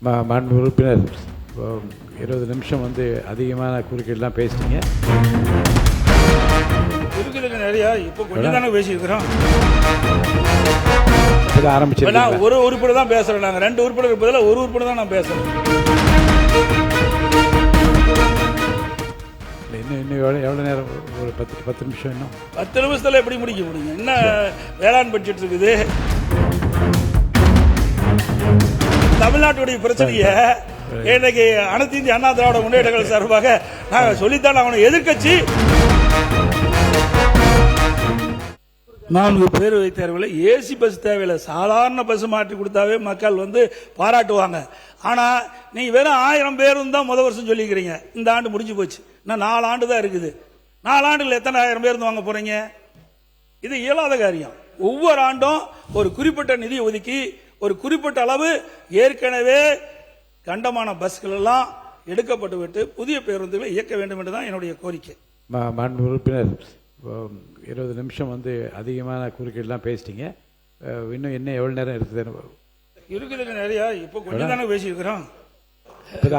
மாண்பு உறுப்பினர் 20 நிமிஷம் அதிகமான குறுக்கீடுலாம் பேசிட்டீங்க. இருக்குதுங்க நிறையா. இப்போ கொஞ்சம் தானே பேசியிருக்கிறோம். ஆரம்பிச்சு ஒரு உறுப்பினர் தான் பேசுறேன். நாங்கள் 2 உறுப்பினர் பதிலாக ஒரு உறுப்பினர் தான் நான் பேசுறேன். இன்னும் எவ்வளோ நேரம்? ஒரு 10 நிமிஷம். இன்னும் 10 நிமிஷத்துல எப்படி முடிக்க முடியுங்க? என்ன வேளாண் பட்ஜெட் இருக்குது? தமிழ்நாட்டுடைய பிரச்சனையை இன்னைக்கு அனைத்து இந்திய அண்ணா திராவிட முன்னேற்ற கழக சார்பாக நாங்கள் சொல்லித்தான் அவனை எதிர்கட்சி 4 பேர் தேர்வில் ஏசி பஸ் தேவையில்லை, சாதாரண பஸ் மாற்றி கொடுத்தாவே மக்கள் பாராட்டுவாங்க. ஆனா நீங்க வெறும் 1000 பேரும் தான் முதல் வருஷம் சொல்லிக்கிறீங்க. இந்த ஆண்டு முடிஞ்சு போச்சு, இன்னும் 4 ஆண்டு தான் இருக்குது. 4 ஆண்டுகள் எத்தனை 1000 பேர் வாங்க போறீங்க? இது இயலாத காரியம். ஒவ்வொரு ஆண்டும் ஒரு குறிப்பிட்ட நிதி ஒதுக்கி ஒரு குறிப்பிட்ட அளவு ஏற்கனவே கண்டமான பஸ்கள் எல்லாம் எடுக்கப்பட்டு விட்டு புதிய பேருந்துகளை இயக்க வேண்டும் என்றுதான் என்னுடைய கோரிக்கை. மாண்பு உறுப்பினர் 20 நிமிஷம் அதிகமான குறுக்கீடுலாம் பேசிட்டீங்க. இன்னும் என்ன எவ்வளவு நேரம் இருக்குதுங்க நிறையா. இப்போ கொஞ்சம் தானே பேசியிருக்கிறோம்.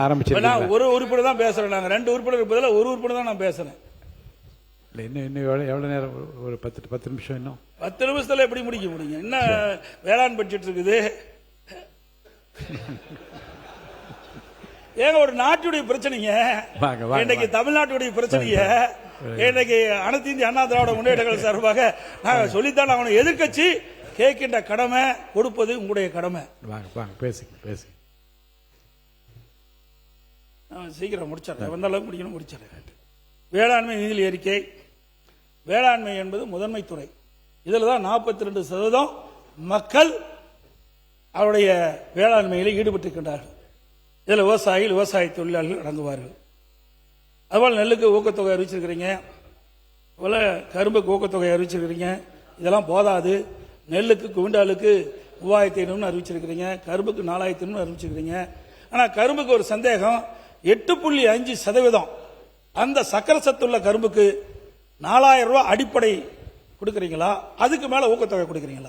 ஆரம்பிச்சு ஒரு உறுப்பினர் தான் பேசுறேன். நாங்கள் 2 உறுப்பினர் பதிலாக ஒரு உறுப்பினர் தான் நான் பேசுறேன். இன்னும் எவ்வளவு நேரம்? ஒரு 10 நிமிஷம். இன்னும் 10 நிமிஷத்துல எப்படி முடிக்க முடியுங்க? என்ன வேளாண் பட்ஜெட் இருக்குது? ஏங்க ஒரு நாட்டுடைய பிரச்சனைங்க இன்னைக்கு தமிழ்நாட்டுடைய பிரச்சனைய இன்னைக்கு அனைத்து இந்திய அண்ணா திராவிட முன்னேற்ற கழக சார்பாக நாங்கள் சொல்லித்தான் அவனை எதிர்கட்சி கேட்கின்ற கடமை கொடுப்பது உங்களுடைய கடமை. சீக்கிரம் முடிச்சிடறேன். வந்த அளவுக்கு முடிக்கணும், முடிச்சிடறேன். வேளாண்மை நிதி அறிக்கை. வேளாண்மை என்பது முதன்மை துறை. இதில் தான் 42% மக்கள் அவருடைய வேளாண்மையில் ஈடுபட்டிருக்கின்றார்கள். இதில் விவசாயிகள், விவசாய தொழிலாளர்கள் அடங்குவார்கள். அதுபோல் நெல்லுக்கு ஊக்கத்தொகை அறிவிச்சிருக்கிறீங்க, அதுபோல் கரும்புக்கு ஊக்கத்தொகை அறிவிச்சிருக்கிறீங்க. இதெல்லாம் போதாது. நெல்லுக்கு குவிண்டாலுக்கு 3500 அறிவிச்சிருக்கிறீங்க, கரும்புக்கு 4500 அறிவிச்சிருக்கிறீங்க. ஆனால் கரும்புக்கு ஒரு சந்தேகம், 8.5% அந்த சக்கரை சத்துள்ள கரும்புக்கு 4000 ரூபாய் அடிப்படை கொடுக்குறீங்களா? அதுக்கு மேல ஊக்கத்தொகை கொடுக்குறீங்களா?